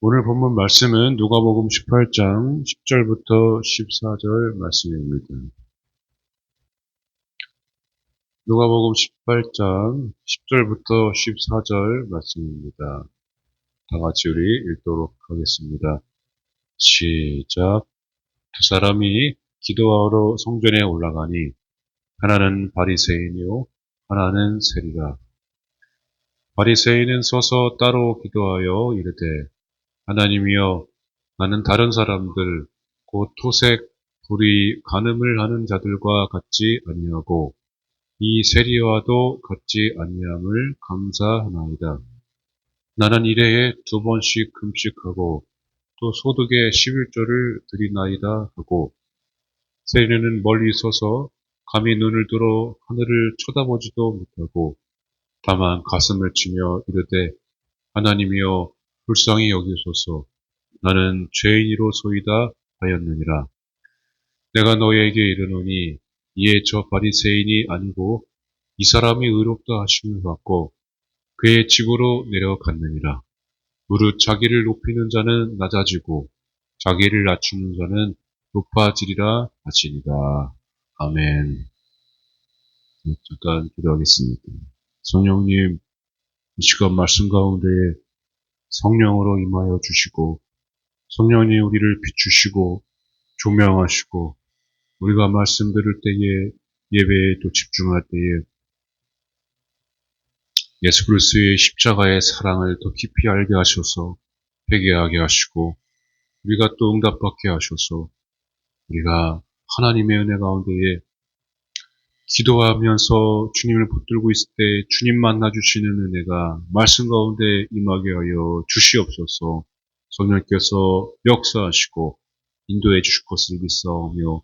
오늘 본문 말씀은 누가복음 18장 10절부터 14절 말씀입니다. 누가복음 18장 10절부터 14절 말씀입니다. 다 같이 우리 읽도록 하겠습니다. 시작. 두 사람이 기도하러 성전에 올라가니 하나는 바리새인이요 하나는 세리라. 바리새인은 서서 따로 기도하여 이르되 하나님이여, 나는 다른 사람들 곧 토색, 불의, 간음을 하는 자들과 같지 아니하고 이 세리와도 같지 아니함을 감사하나이다. 나는 일해에 2번씩 금식하고 또 소득의 11조를 드리나이다 하고, 세리는 멀리 서서 감히 눈을 들어 하늘을 쳐다보지도 못하고 다만 가슴을 치며 이르되 하나님이여, 불쌍히 여기소서. 나는 죄인이로소이다 하였느니라. 내가 너에게 이르노니 이에 저 바리새인이 아니고 이 사람이 의롭다 하심을 받고 그의 집으로 내려갔느니라. 무릇 자기를 높이는 자는 낮아지고 자기를 낮추는 자는 높아지리라 하시니라. 아멘. 잠깐 기도하겠습니다. 성령님, 이 시간 말씀 가운데 성령으로 임하여 주시고 성령님 우리를 비추시고 조명하시고 우리가 말씀 들을 때에 예배에 또 집중할 때에 예수 그리스도의 십자가의 사랑을 더 깊이 알게 하셔서 회개하게 하시고 우리가 또 응답받게 하셔서 우리가 하나님의 은혜 가운데에 기도하면서 주님을 붙들고 있을 때 주님 만나주시는 은혜가 말씀 가운데 임하게 하여 주시옵소서. 성령께서 역사하시고 인도해 주실 것을 믿사오며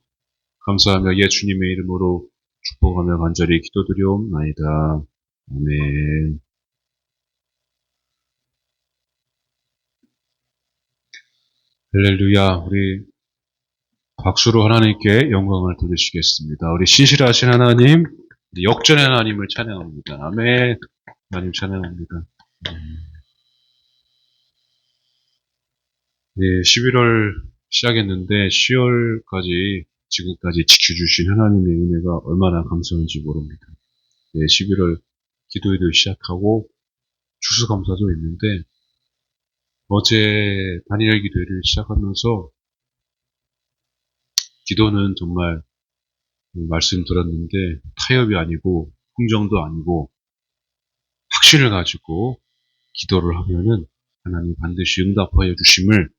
감사하며 예수님의 이름으로 축복하며 간절히 기도드리옵나이다. 아멘. 할렐루야. 우리 박수로 하나님께 영광을 돌리시겠습니다. 우리 신실하신 하나님, 우리 역전의 하나님을 찬양합니다. 아멘. 하나님 찬양합니다. 네, 11월 시작했는데 10월까지 지금까지 지켜주신 하나님의 은혜가 얼마나 감사한지 모릅니다. 네, 11월 기도회도 시작하고 추수감사도 있는데 어제 다니엘 기도회를 시작하면서 기도는 정말 말씀 들었는데 타협이 아니고 흥정도 아니고 확신을 가지고 기도를 하면은 하나님 반드시 응답하여 주심을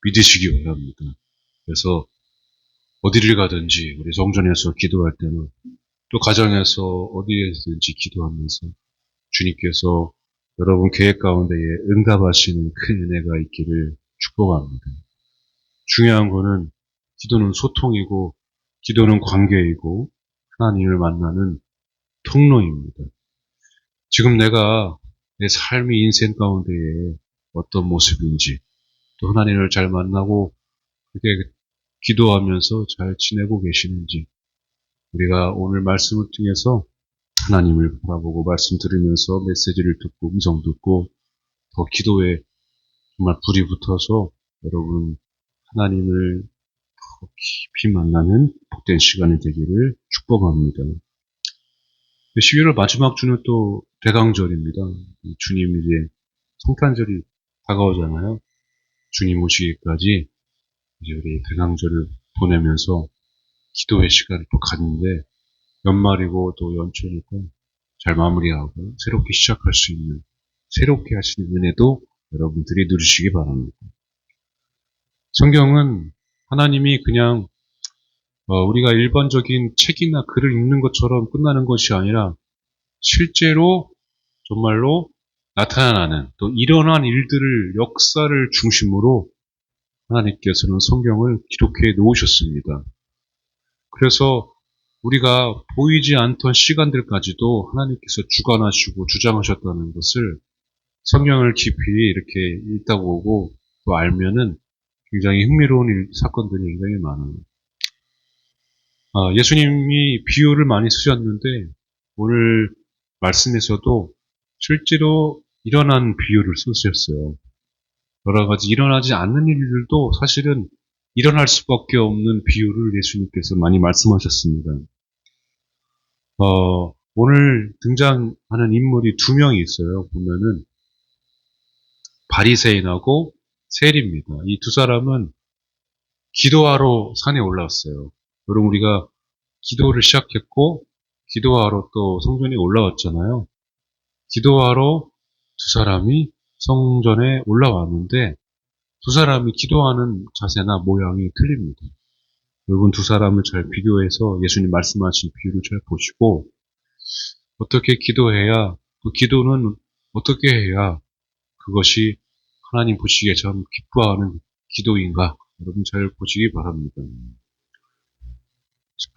믿으시기 바랍니다. 그래서 어디를 가든지 우리 성전에서 기도할 때는 또 가정에서 어디에든지 기도하면서 주님께서 여러분 계획 가운데에 응답하시는 큰 은혜가 있기를 축복합니다. 중요한 거는 기도는 소통이고 기도는 관계이고 하나님을 만나는 통로입니다. 지금 내가 내 삶의 인생 가운데에 어떤 모습인지 또 하나님을 잘 만나고 그렇게 기도하면서 잘 지내고 계시는지 우리가 오늘 말씀을 통해서 하나님을 바라보고 말씀 들으면서 메시지를 듣고 음성 듣고 더 기도에 정말 불이 붙어서 여러분 하나님을 더 깊이 만나는 복된 시간이 되기를 축복합니다. 11월 마지막 주는 또 대강절입니다. 주님 이제 성탄절이 다가오잖아요. 주님 오시기까지 이제 우리 대강절을 보내면서 기도의 시간을 또 갖는데 연말이고 또 연초니까 잘 마무리하고 새롭게 시작할 수 있는 새롭게 하시는 은혜도 여러분들이 누리시기 바랍니다. 성경은 하나님이 그냥 우리가 일반적인 책이나 글을 읽는 것처럼 끝나는 것이 아니라 실제로 정말로 나타나는 또 일어난 일들을 역사를 중심으로 하나님께서는 성경을 기록해 놓으셨습니다. 그래서 우리가 보이지 않던 시간들까지도 하나님께서 주관하시고 주장하셨다는 것을 성경을 깊이 이렇게 읽다 보고 또 알면은 굉장히 흥미로운 사건들이 굉장히 많아요. 예수님이 비유를 많이 쓰셨는데 오늘 말씀에서도 실제로 일어난 비유를 쓰셨어요. 여러 가지 일어나지 않는 일들도 사실은 일어날 수밖에 없는 비유를 예수님께서 많이 말씀하셨습니다. 오늘 등장하는 인물이 두 명이 있어요. 보면은 바리새인하고 세리입니다. 이 두 사람은 기도하러 산에 올라왔어요. 여러분 우리가 기도를 시작했고 기도하러 또 성전에 올라왔잖아요. 기도하러 두 사람이 성전에 올라왔는데 두 사람이 기도하는 자세나 모양이 틀립니다. 여러분 두 사람을 잘 비교해서 예수님 말씀하신 비유를 잘 보시고 어떻게 기도해야 또 기도는 어떻게 해야 그것이 하나님 보시기에 참 기뻐하는 기도인가 여러분 잘 보시기 바랍니다.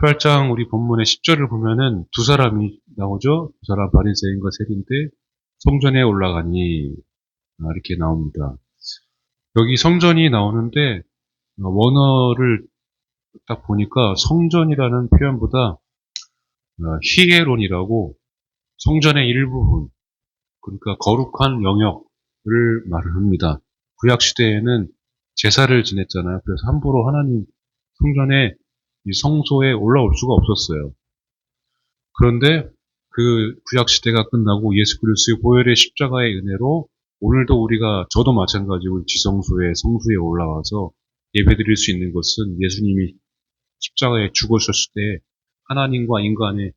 18장 우리 본문의 10절을 보면은 두 사람이 나오죠. 두 사람 바리새인과 세리인데 성전에 올라가니 이렇게 나옵니다. 여기 성전이 나오는데 원어를 딱 보니까 성전이라는 표현보다 히에론이라고 성전의 일부분 그러니까 거룩한 영역을 말을 합니다. 구약 시대에는 제사를 지냈잖아요. 그래서 함부로 하나님 성전에 이 성소에 올라올 수가 없었어요. 그런데 그 구약 시대가 끝나고 예수 그리스도의 보혈의 십자가의 은혜로 오늘도 우리가 저도 마찬가지로 지성소에 성소에 올라와서 예배드릴 수 있는 것은 예수님이 십자가에 죽으셨을 때 하나님과 인간에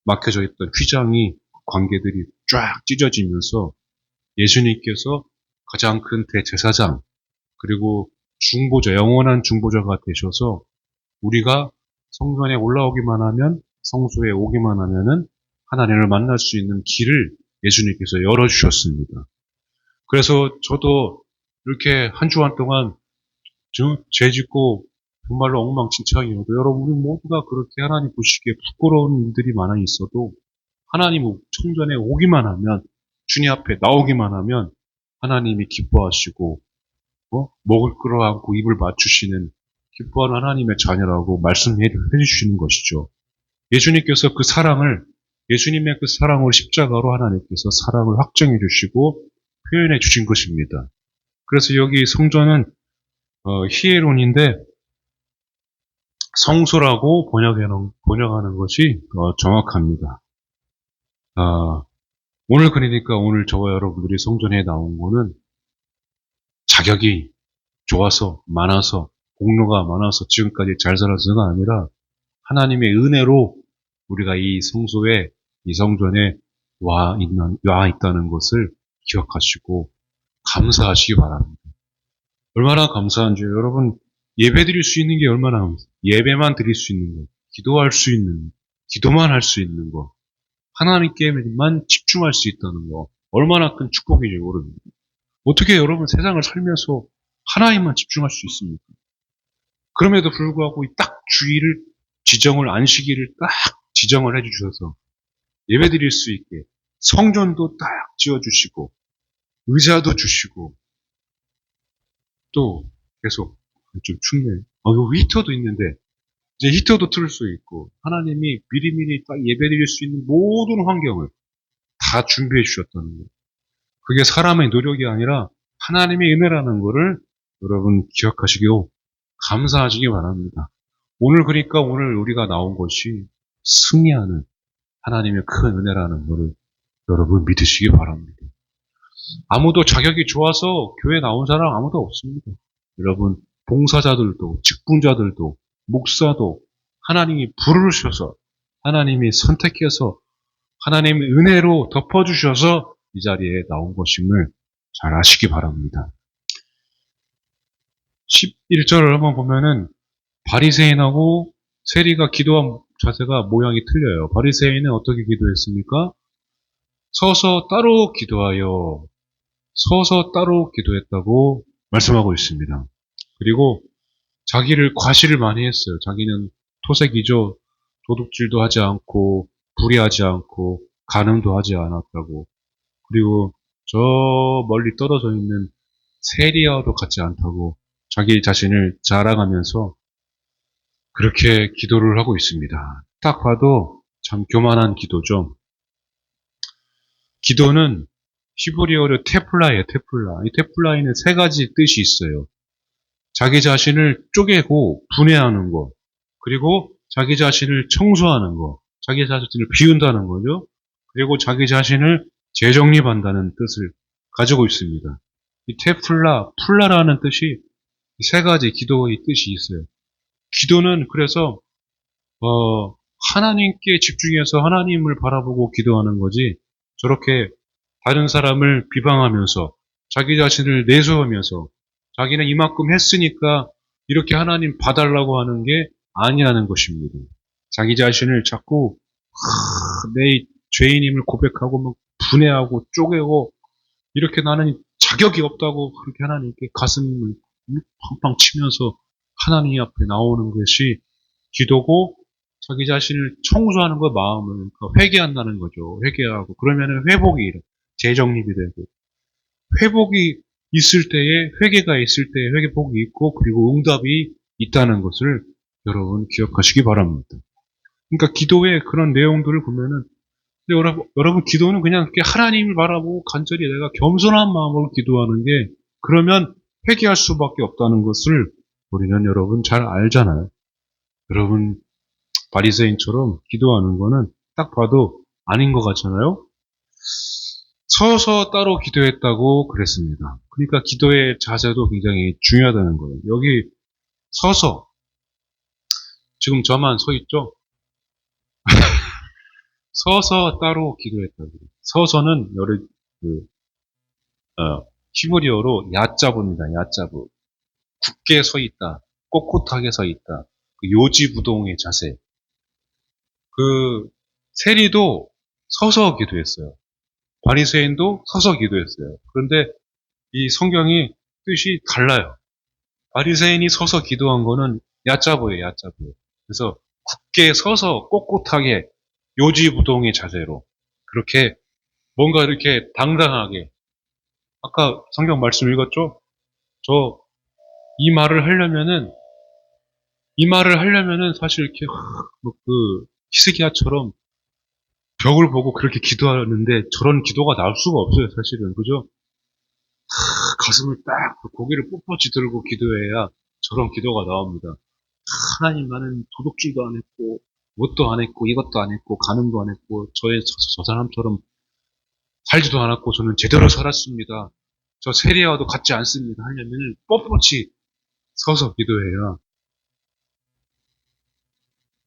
막혀져 있던 휘장이 관계들이 쫙 찢어지면서 예수님께서 가장 큰 대제사장 그리고 중보자 영원한 중보자가 되셔서 우리가 성전에 올라오기만 하면 성소에 오기만 하면은 하나님을 만날 수 있는 길을 예수님께서 열어주셨습니다. 그래서 저도 이렇게 한 주간 동안 죄 짓고 정말로 엉망진창이어도 여러분 우리 모두가 그렇게 하나님 보시기에 부끄러운 일들이 많아 있어도 하나님 성전에 오기만 하면 주님 앞에 나오기만 하면 하나님이 기뻐하시고 목을 끌어안고 입을 맞추시는 기뻐하는 하나님의 자녀라고 말씀해 주시는 것이죠. 예수님께서 그 사랑을 예수님의 그 사랑을 십자가로 하나님께서 사랑을 확정해 주시고 표현해 주신 것입니다. 그래서 여기 성전은 히에론인데 성소라고 번역하는 것이 정확합니다. 오늘 그러니까 오늘 저와 여러분들이 성전에 나온 거는 자격이 좋아서 많아서 공로가 많아서 지금까지 잘 살아서가 아니라 하나님의 은혜로 우리가 이 성소에 이 성전에 와 있다는 것을 기억하시고 감사하시기 바랍니다. 얼마나 감사한지 여러분 예배 드릴 수 있는 게 얼마나 예배만 드릴 수 있는 거, 기도할 수 있는, 기도만 할 수 있는 거, 하나님께만 집중할 수 있다는 거 얼마나 큰 축복이죠, 여러분. 어떻게 여러분 세상을 살면서 하나님만 집중할 수 있습니까? 그럼에도 불구하고 딱 주의를 지정을 안식일을 딱 지정을 해주셔서 예배 드릴 수 있게 성전도 딱 지어주시고 의자도 주시고 또 계속 좀 춥네. 히터도 있는데 이제 히터도 틀을 수 있고 하나님이 미리미리 딱 예배 드릴 수 있는 모든 환경을 다 준비해 주셨다는 거예요. 그게 사람의 노력이 아니라 하나님의 은혜라는 거를 여러분 기억하시고 감사하시기 바랍니다. 오늘 그러니까 오늘 우리가 나온 것이 승리하는 하나님의 큰 은혜라는 것을 여러분 믿으시기 바랍니다. 아무도 자격이 좋아서 교회 나온 사람 아무도 없습니다. 여러분 봉사자들도 직분자들도 목사도 하나님이 부르셔서 하나님이 선택해서 하나님의 은혜로 덮어주셔서 이 자리에 나온 것임을 잘 아시기 바랍니다. 11절을 한번 보면은 바리새인하고 세리가 기도한 자세가 모양이 틀려요. 바리새인은 어떻게 기도했습니까? 서서 따로 기도했다고 말씀하고 있습니다. 그리고 자기를 과시를 많이 했어요. 자기는 토색이죠. 도둑질도 하지 않고 불의하지 않고 간음도 하지 않았다고. 그리고 저 멀리 떨어져 있는 세리와도 같지 않다고 자기 자신을 자랑하면서 그렇게 기도를 하고 있습니다. 딱 봐도 참 교만한 기도죠. 기도는 히브리어로 테플라예요, 테플라. 이 테플라에는 세 가지 뜻이 있어요. 자기 자신을 쪼개고 분해하는 것, 그리고 자기 자신을 청소하는 것, 자기 자신을 비운다는 거죠. 그리고 자기 자신을 재정립한다는 뜻을 가지고 있습니다. 이 테플라, 플라라는 뜻이 세 가지 기도의 뜻이 있어요. 기도는 그래서 하나님께 집중해서 하나님을 바라보고 기도하는 거지, 저렇게 다른 사람을 비방하면서 자기 자신을 내세우면서 자기는 이만큼 했으니까 이렇게 하나님 봐달라고 하는 게 아니라는 것입니다. 자기 자신을 자꾸 내 죄인임을 고백하고 막 분해하고 쪼개고, 이렇게 나는 자격이 없다고 그렇게 하나님께 가슴을 팡팡 치면서 하나님 앞에 나오는 것이 기도고, 자기 자신을 청소하는 거, 마음을 회개한다는 거죠. 회개하고 그러면은 회복이 재정립이 되고, 회복이 있을 때에, 회개가 있을 때에 회복이 있고, 그리고 응답이 있다는 것을 여러분 기억하시기 바랍니다. 그러니까 기도의 그런 내용들을 보면은, 여러분 기도는 그냥 이렇게 하나님을 바라보고 간절히 내가 겸손한 마음으로 기도하는 게, 그러면 회개할 수밖에 없다는 것을 우리는 여러분 잘 알잖아요. 여러분 바리새인처럼 기도하는 거는 딱 봐도 아닌 것 같잖아요. 서서 따로 기도했다고 그랬습니다. 그러니까 기도의 자세도 굉장히 중요하다는 거예요. 여기 서서, 지금 저만 서 있죠? 서서 따로 기도했다고. 서서는 히브리어로 야자부입니다. 야자부. 굳게 서 있다. 꼿꼿하게 서 있다. 요지부동의 자세. 세리도 서서 기도했어요. 바리새인도 서서 기도했어요. 그런데 이 성경이 뜻이 달라요. 바리새인이 서서 기도한 거는 야자부예요, 야자부. 그래서 굳게 서서 꼿꼿하게 요지부동의 자세로, 그렇게 뭔가 이렇게 당당하게, 아까 성경 말씀 읽었죠? 이 말을 하려면은 사실 이렇게 히스기야처럼 벽을 보고 그렇게 기도하는데, 저런 기도가 나올 수가 없어요, 사실은. 그죠? 가슴을 딱 고개를 뻣뻣이 들고 기도해야 저런 기도가 나옵니다. 하나님, 나는 도둑질도 안 했고 뭣도 안 했고 이것도 안 했고 간음도 안 했고 저 사람처럼 살지도 않았고 저는 제대로 살았습니다. 저 세리와도 같지 않습니다. 하려면 뻣뻣이 서서 기도해야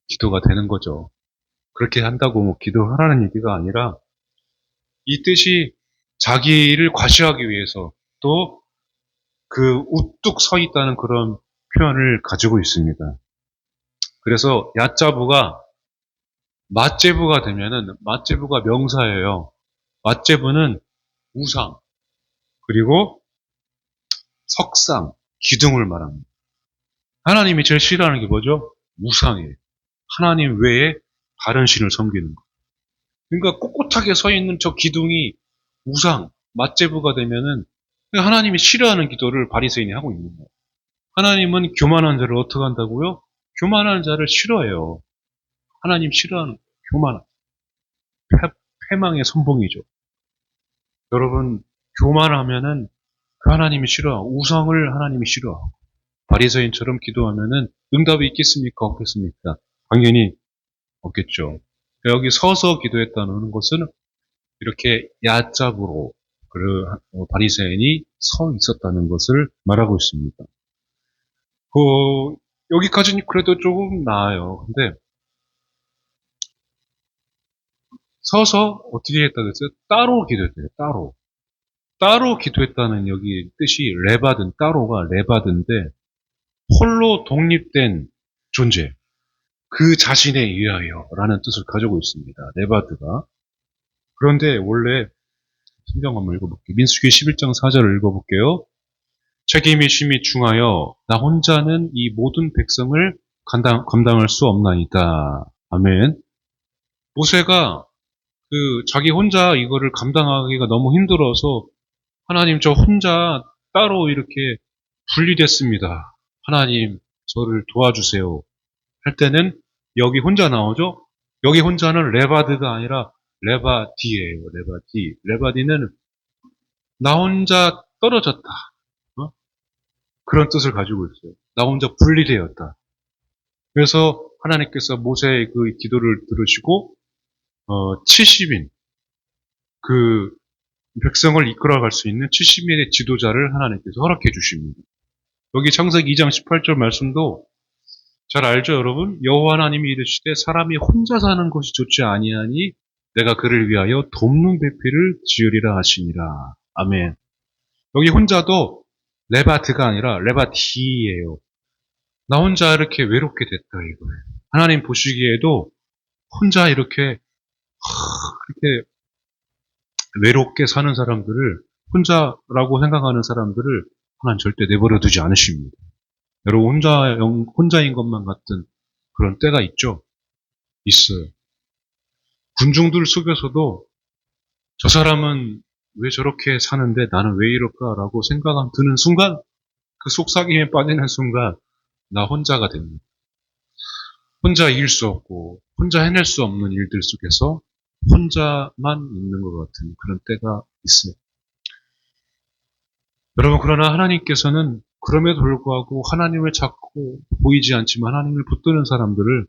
기도가 되는 거죠. 그렇게 한다고 뭐 기도하라는 얘기가 아니라, 이 뜻이 자기를 과시하기 위해서 또 우뚝 서 있다는 그런 표현을 가지고 있습니다. 그래서 야자부가 맞제부가 되면은, 맞제부가 명사예요. 맞제부는 우상, 그리고 석상, 기둥을 말합니다. 하나님이 제일 싫어하는 게 뭐죠? 우상이에요. 하나님 외에 다른 신을 섬기는 거. 그러니까 꼿꼿하게 서 있는 저 기둥이 우상, 맞제부가 되면은 하나님이 싫어하는 기도를 바리새인이 하고 있는 거예요. 하나님은 교만한 자를 어떻게 한다고요? 교만한 자를 싫어해요. 하나님 싫어하는 교만한, 패망의 선봉이죠. 여러분, 교만하면은 그 하나님이 싫어하고, 우상을 하나님이 싫어하고, 바리새인처럼 기도하면은 응답이 있겠습니까? 없겠습니까? 당연히 없겠죠. 여기 서서 기도했다는 것은 이렇게 야잡으로 바리새인이 서 있었다는 것을 말하고 있습니다. 여기까지는 그래도 조금 나아요. 근데 서서 어떻게 했다고 했어요? 따로 기도했대요. 따로 기도했다는 여기 뜻이 따로가 레바드인데, 홀로 독립된 존재, 그 자신에 의하여 라는 뜻을 가지고 있습니다. 레바드가. 그런데 원래 성경 한번 읽어볼게요. 민수기 11장 4절을 읽어볼게요. 책임이 심히 중하여 나 혼자는 이 모든 백성을 감당할 수 없나이다. 아멘. 모세가 자기 혼자 이거를 감당하기가 너무 힘들어서, 하나님, 저 혼자 따로 이렇게 분리됐습니다. 하나님, 저를 도와주세요. 할 때는 여기 혼자 나오죠? 여기 혼자는 레바드가 아니라 레바디예요. 레바디. 레바디는 나 혼자 떨어졌다. 어? 그런 뜻을 가지고 있어요. 나 혼자 분리되었다. 그래서 하나님께서 모세의 그 기도를 들으시고 70인 그 백성을 이끌어갈 수 있는 70인의 지도자를 하나님께서 허락해 주십니다. 여기 창세기 2장 18절 말씀도 잘 알죠, 여러분? 여호와 하나님이 이르시되 사람이 혼자 사는 것이 좋지 아니하니 내가 그를 위하여 돕는 배필을 지으리라 하시니라. 아멘. 여기 혼자도 레바트가 아니라 레바티예요. 나 혼자 이렇게 외롭게 됐다 이거예요. 하나님 보시기에도 혼자 이렇게 그렇게 외롭게 사는 사람들을 혼자라고 생각하는 사람들을 하나님 절대 내버려 두지 않으십니다. 여러분 혼자인 것만 같은 그런 때가 있죠? 있어요. 군중들 속에서도 저 사람은 왜 저렇게 사는데 나는 왜 이럴까라고 생각 드는 순간 그 속삭임에 빠지는 순간 나 혼자가 됩니다. 혼자 이길 수 없고 혼자 해낼 수 없는 일들 속에서 혼자만 있는 것 같은 그런 때가 있어요. 여러분 그러나 하나님께서는 그럼에도 불구하고 하나님을 찾고 보이지 않지만 하나님을 붙드는 사람들을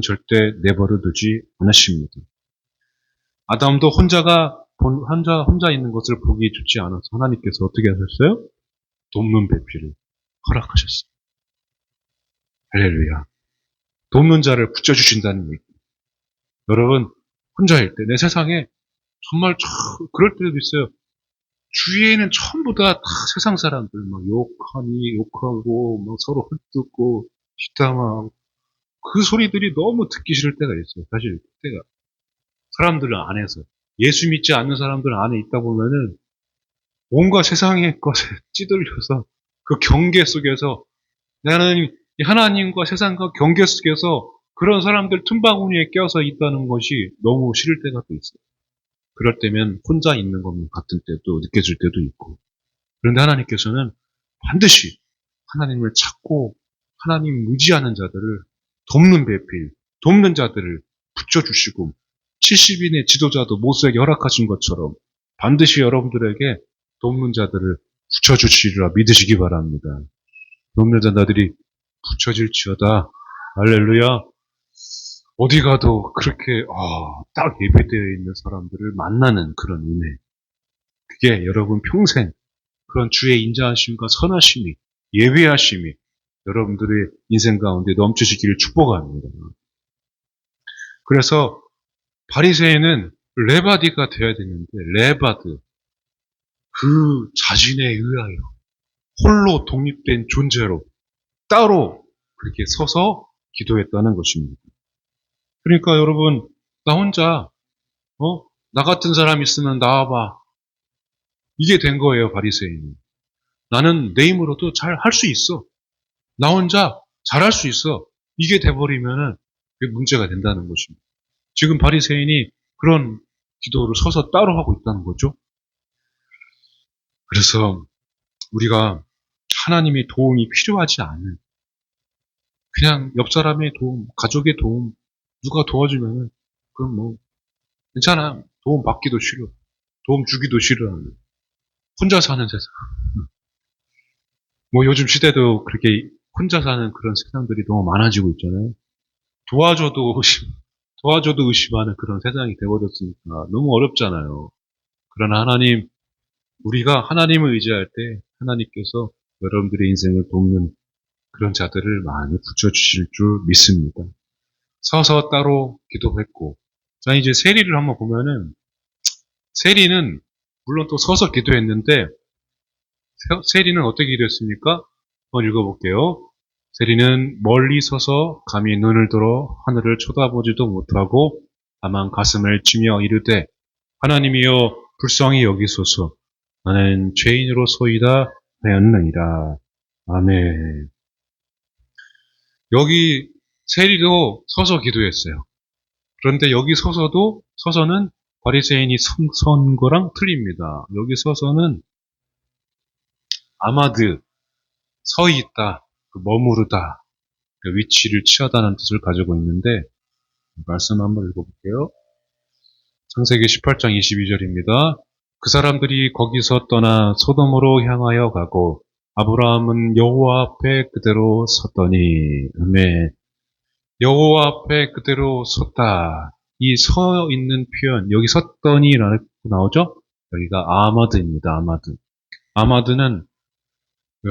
절대 내버려 두지 않으십니다. 아담도 혼자 있는 것을 보기 좋지 않아서 하나님께서 어떻게 하셨어요? 돕는 배필을 허락하셨어요. 할렐루야. 돕는 자를 붙여주신다는 얘기. 여러분 혼자일 때 내 세상에 정말 그럴 때도 있어요. 주위에는 전부 다 세상 사람들 막 욕하고 막 서로 헐뜯고 뒷담화하고 그 소리들이 너무 듣기 싫을 때가 있어요. 사실 그때가 사람들 안에서 예수 믿지 않는 사람들 안에 있다 보면은 온갖 세상의 것에 찌들려서 그 경계 속에서 나는 하나님과 세상과 경계 속에서 그런 사람들 틈바구니에 껴서 있다는 것이 너무 싫을 때가 또 있어요. 그럴 때면 혼자 있는 것 같은 때도 느껴질 때도 있고. 그런데 하나님께서는 반드시 하나님을 찾고 하나님 의지하는 자들을 돕는 배필, 돕는 자들을 붙여주시고 70인의 지도자도 모세에게 허락하신 것처럼 반드시 여러분들에게 돕는 자들을 붙여주시리라 믿으시기 바랍니다. 돕는 자들이 붙여질지어다. 할렐루야. 어디 가도 그렇게 딱 예배되어 있는 사람들을 만나는 그런 은혜. 그게 여러분 평생 그런 주의 인자하심과 선하심이 예배하심이 여러분들의 인생 가운데 넘치시기를 축복합니다. 그래서 바리새인은 레바디가 되어야 되는데 레바드 그 자신에 의하여 홀로 독립된 존재로 따로 그렇게 서서 기도했다는 것입니다. 그러니까 여러분 나 혼자 나 같은 사람 있으면 나와봐. 이게 된 거예요 바리새인이. 나는 내 힘으로도 잘 할 수 있어. 나 혼자 잘할 수 있어. 이게 돼버리면은 그게 문제가 된다는 것입니다. 지금 바리새인이 그런 기도를 서서 따로 하고 있다는 거죠. 그래서 우리가 하나님의 도움이 필요하지 않은 그냥 옆 사람의 도움, 가족의 도움 누가 도와주면은 그건 뭐 괜찮아. 도움 받기도 싫어. 도움 주기도 싫어하는 혼자 사는 세상. 뭐 요즘 시대도 그렇게 혼자 사는 그런 세상들이 너무 많아지고 있잖아요. 도와줘도 의심하는 그런 세상이 되어버렸으니까 너무 어렵잖아요. 그러나 우리가 하나님을 의지할 때 하나님께서 여러분들의 인생을 돕는 그런 자들을 많이 붙여주실 줄 믿습니다. 서서 따로 기도했고, 자, 이제 세리를 한번 보면은, 세리는 물론 또 서서 기도했는데, 세리는 어떻게 기도했습니까? 한번 읽어볼게요. 세리는 멀리 서서 감히 눈을 들어 하늘을 쳐다보지도 못하고 다만 가슴을 치며 이르되 하나님이여 불쌍히 여기소서 나는 죄인으로소이다 하였느니라. 아멘. 여기 세리도 서서 기도했어요. 그런데 여기 서서는 바리새인이 선 거랑 틀립니다. 여기 서서는 아마드 서 있다, 머무르다, 위치를 취하다는 뜻을 가지고 있는데 말씀 한번 읽어볼게요. 창세기 18장 22절입니다. 그 사람들이 거기서 떠나 소돔으로 향하여 가고 아브라함은 여호와 앞에 그대로 섰더니 아멘. 여호와 앞에 그대로 섰다. 이 서 있는 표현 여기 섰더니라고 나오죠? 여기가 아마드입니다. 아마드. 아마드는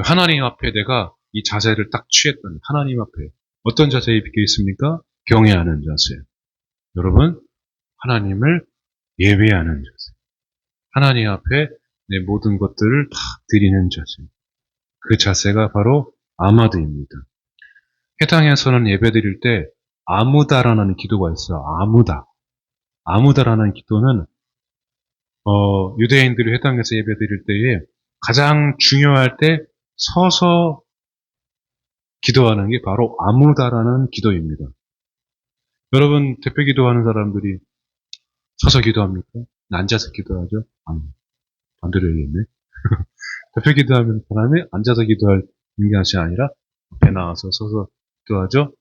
하나님 앞에 내가 이 자세를 딱 취했던 하나님 앞에 어떤 자세에 비켜 있습니까? 경외하는 자세. 여러분 하나님을 예배하는 자세. 하나님 앞에 내 모든 것들을 다 드리는 자세. 그 자세가 바로 아마드입니다. 회당에서는 예배 드릴 때 아무다라는 기도가 있어요. 아무다. 아무다라는 기도는 유대인들이 회당에서 예배 드릴 때에 가장 중요할 때 서서 기도하는 게 바로 아무다라는 기도입니다. 여러분 대표 기도하는 사람들이 서서 기도합니까? 앉아서 기도하죠? 아니, 반대로 얘기했네. 대표 기도하는 사람이 앉아서 기도할 것이 아니라 앞에 나와서 서서 기도하죠?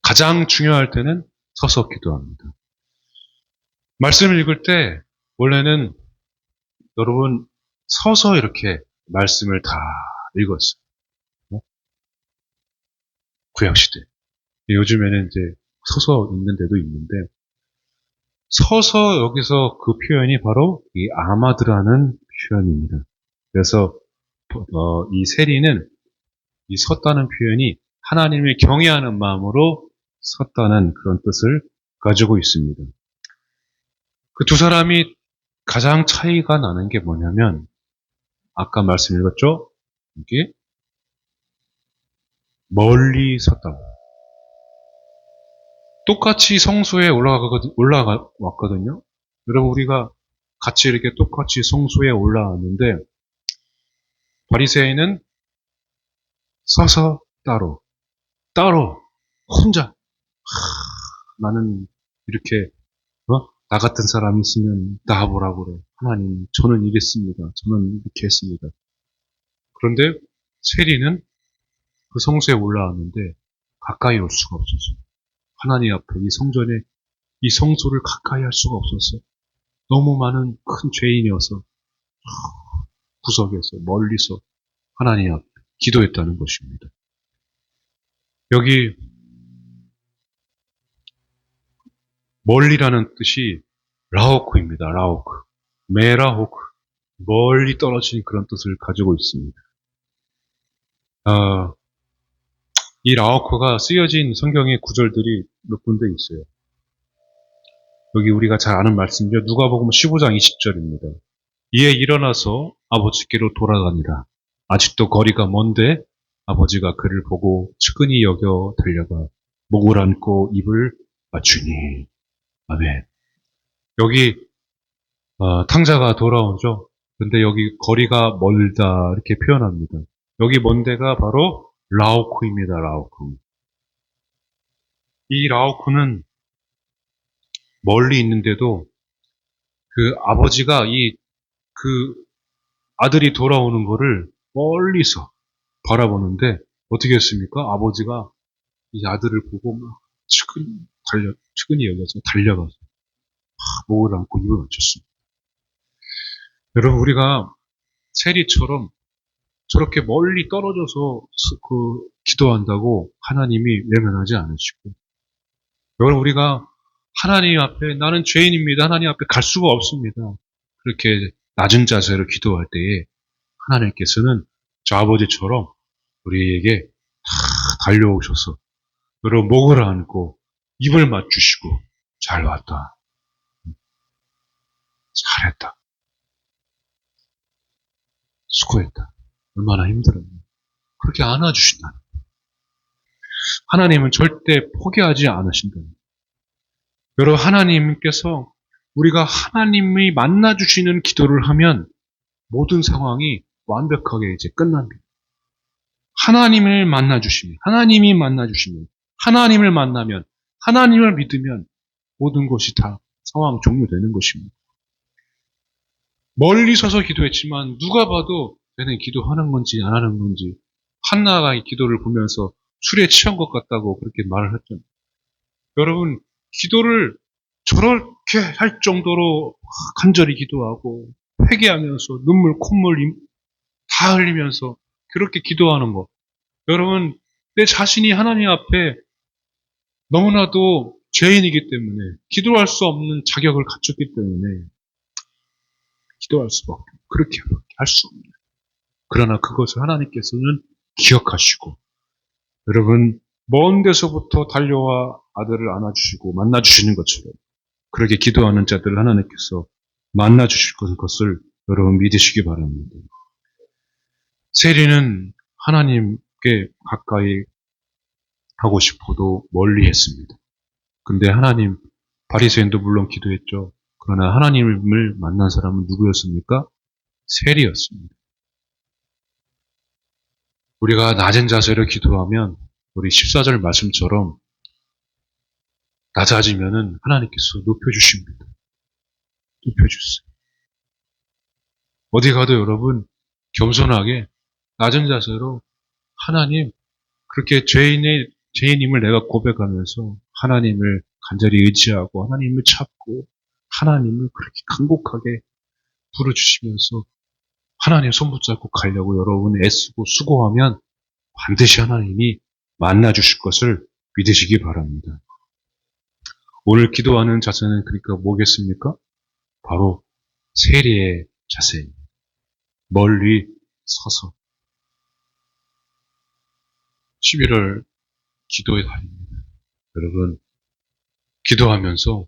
가장 중요할 때는 서서 기도합니다. 말씀을 읽을 때 원래는 여러분 서서 이렇게 말씀을 다 읽었어요. 구약시대. 요즘에는 이제 서서 읽는 데도 있는데 서서 여기서 그 표현이 바로 이 아마드라는 표현입니다. 그래서 이 세리는 이 섰다는 표현이 하나님을 경외하는 마음으로 섰다는 그런 뜻을 가지고 있습니다. 그 두 사람이 가장 차이가 나는 게 뭐냐면 아까 말씀 읽었죠? 이게 멀리 섰다고. 똑같이 성소에 올라왔거든요. 여러분 우리가 같이 이렇게 똑같이 성소에 올라왔는데 바리새인은 서서 따로 혼자 나는 이렇게 나 같은 사람이 있으면 나와보라고 그래. 하나님 저는 이랬습니다. 저는 이렇게 했습니다. 그런데 세리는 그 성소에 올라왔는데 가까이 올 수가 없었어요. 하나님 앞에 이 성전에 이 성소를 가까이 할 수가 없었어요. 너무 많은 큰 죄인이어서 구석에서 멀리서 하나님 앞에 기도했다는 것입니다. 여기 멀리라는 뜻이 라오크입니다. 라오크. 메라호크. 멀리 떨어진 그런 뜻을 가지고 있습니다. 이 라오크가 쓰여진 성경의 구절들이 몇 군데 있어요. 여기 우리가 잘 아는 말씀이죠. 누가복음 15장 20절입니다. 이에 일어나서 아버지께로 돌아가니라. 아직도 거리가 먼데 아버지가 그를 보고 측은히 여겨 달려가 목을 안고 입을 맞추니. 아멘. 여기 탕자가 돌아오죠. 근데 여기 거리가 멀다 이렇게 표현합니다. 여기 먼 데가 바로 라오크입니다. 라오크. 이 라오크는 멀리 있는데도 그 아버지가 그 아들이 돌아오는 거를 멀리서 바라보는데 어떻게 했습니까? 아버지가 이 아들을 보고 막 측은히 여겨서 달려가서 목을 안고 입을 맞췄습니다. 여러분 우리가 세리처럼 저렇게 멀리 떨어져서 기도한다고 하나님이 외면하지 않으시고 여러분 우리가 하나님 앞에 나는 죄인입니다. 하나님 앞에 갈 수가 없습니다. 그렇게 낮은 자세로 기도할 때에 하나님께서는 저 아버지처럼 우리에게 다 달려오셔서 여러분 목을 안고 입을 맞추시고 잘 왔다. 잘했다. 수고했다. 얼마나 힘들었냐. 그렇게 안아주신다. 하나님은 절대 포기하지 않으신다. 여러분 하나님께서 우리가 하나님이 만나주시는 기도를 하면 모든 상황이 완벽하게 이제 끝납니다. 하나님을 만나주시면, 하나님이 만나주시면, 하나님을 만나면, 하나님을 믿으면 모든 것이 다 상황 종료되는 것입니다. 멀리 서서 기도했지만 누가 봐도 얘는 기도하는 건지 안 하는 건지 한나가 이 기도를 보면서 술에 취한 것 같다고 그렇게 말을 했잖아요. 여러분 기도를 저렇게 할 정도로 간절히 기도하고 회개하면서 눈물, 콧물 다 흘리면서 그렇게 기도하는 거. 여러분, 내 자신이 하나님 앞에 너무나도 죄인이기 때문에 기도할 수 없는 자격을 갖췄기 때문에 기도할 수밖에 그렇게 할 수 없는. 그러나 그것을 하나님께서는 기억하시고 여러분 먼 데서부터 달려와 아들을 안아주시고 만나주시는 것처럼 그렇게 기도하는 자들을 하나님께서 만나주실 것을 여러분 믿으시기 바랍니다. 세리는 하나님께 가까이 하고 싶어도 멀리 했습니다. 근데 하나님, 바리새인도 물론 기도했죠. 그러나 하나님을 만난 사람은 누구였습니까? 세리였습니다. 우리가 낮은 자세로 기도하면 우리 14절 말씀처럼 낮아지면은 하나님께서 높여주십니다. 높여주세요. 어디 가도 여러분 겸손하게 낮은 자세로 하나님 그렇게 죄인임을 내가 고백하면서 하나님을 간절히 의지하고 하나님을 찾고 하나님을 그렇게 간곡하게 부르주시면서 하나님 손 붙잡고 가려고 여러분 애쓰고 수고하면 반드시 하나님이 만나주실 것을 믿으시기 바랍니다. 오늘 기도하는 자세는 그러니까 뭐겠습니까? 바로 세리의 자세입니다. 멀리 서서 11월 기도의 달입니다. 여러분 기도하면서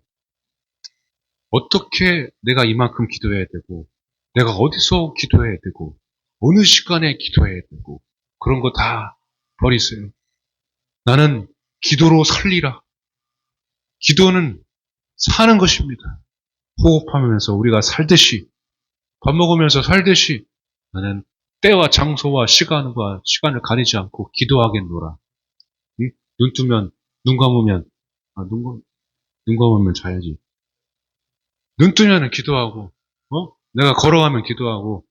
어떻게 내가 이만큼 기도해야 되고 내가 어디서 기도해야 되고 어느 시간에 기도해야 되고 그런 거 다 버리세요. 나는 기도로 살리라. 기도는 사는 것입니다. 호흡하면서 우리가 살듯이 밥 먹으면서 살듯이 나는 때와 장소와 시간을 가리지 않고 기도하겠노라. 응? 눈 뜨면 눈 감으면 눈 감으면 자야지. 눈 뜨면 기도하고 내가 걸어가면 기도하고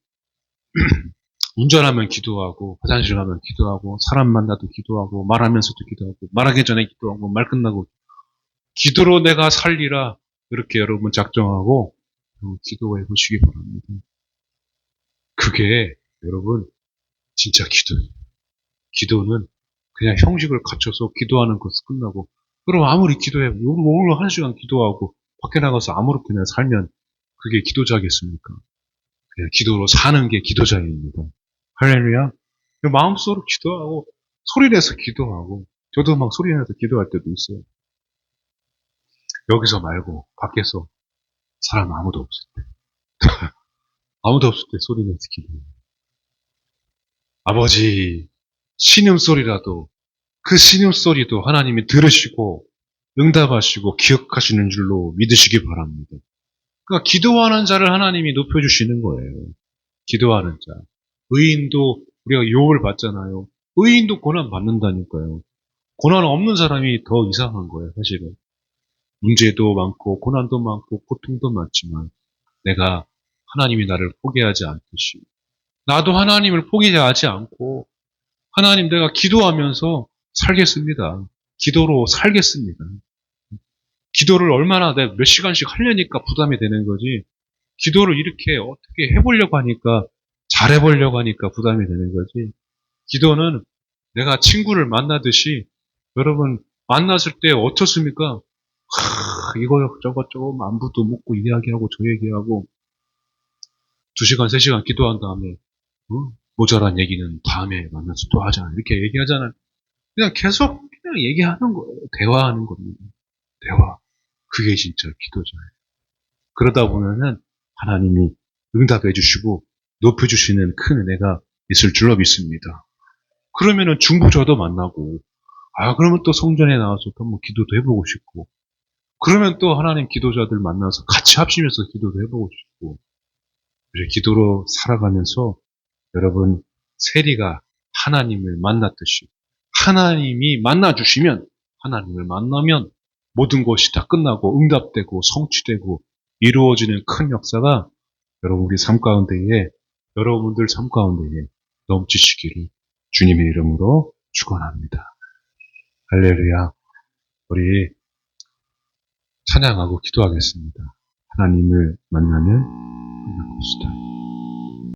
운전하면 기도하고 화장실 가면 기도하고 사람 만나도 기도하고 말하면서도 기도하고 말하기 전에 기도하고 말 끝나고 기도로 내가 살리라 이렇게 여러분 작정하고 기도해 보시기 바랍니다. 그게 여러분 진짜 기도예요. 기도는 그냥 형식을 갖춰서 기도하는 것이 끝나고 그럼 아무리 기도해 오늘 1시간 기도하고 밖에 나가서 아무렇게나 살면 그게 기도자겠습니까? 그냥 기도로 사는 게 기도자입니다. 할렐루야. 마음속으로 기도하고 소리 내서 기도하고 저도 막 소리 내서 기도할 때도 있어요. 여기서 말고 밖에서 사람 아무도 없을 때 아무도 없을 때 소리 내서 기도해요. 아버지 신음소리라도 그 신음소리도 하나님이 들으시고 응답하시고 기억하시는 줄로 믿으시기 바랍니다. 그러니까 기도하는 자를 하나님이 높여주시는 거예요. 기도하는 자. 의인도 우리가 유업을 받잖아요. 의인도 고난 받는다니까요. 고난 없는 사람이 더 이상한 거예요, 사실은. 문제도 많고 고난도 많고 고통도 많지만 내가 하나님이 나를 포기하지 않듯이 나도 하나님을 포기하지 않고 하나님 내가 기도하면서 살겠습니다. 기도로 살겠습니다. 기도를 얼마나 내가 몇 시간씩 하려니까 부담이 되는 거지 기도를 이렇게 어떻게 해보려고 하니까 잘해보려고 하니까 부담이 되는 거지 기도는 내가 친구를 만나듯이 여러분 만났을 때 어떻습니까? 이거 저거 안부도 묻고 이야기하고 저 얘기하고 2시간 3시간 기도한 다음에 모자란 얘기는 다음에 만나서 또 하자 이렇게 얘기하잖아요. 그냥 계속 그냥 얘기하는 거예요. 대화하는 겁니다. 대화. 그게 진짜 기도잖아요. 그러다 보면은 하나님이 응답해 주시고 높여주시는 큰 은혜가 있을 줄로 믿습니다. 그러면은 중보자도 만나고 그러면 또 성전에 나와서 또 뭐 기도도 해보고 싶고 그러면 또 하나님 기도자들 만나서 같이 합심해서 기도도 해보고 싶고 이렇게 기도로 살아가면서 여러분 세리가 하나님을 만났듯이 하나님이 만나주시면 하나님을 만나면 모든 것이 다 끝나고 응답되고 성취되고 이루어지는 큰 역사가 여러분들 삶 가운데에 넘치시기를 주님의 이름으로 축원합니다. 할렐루야. 우리 찬양하고 기도하겠습니다. 하나님을 만나면 봅시다.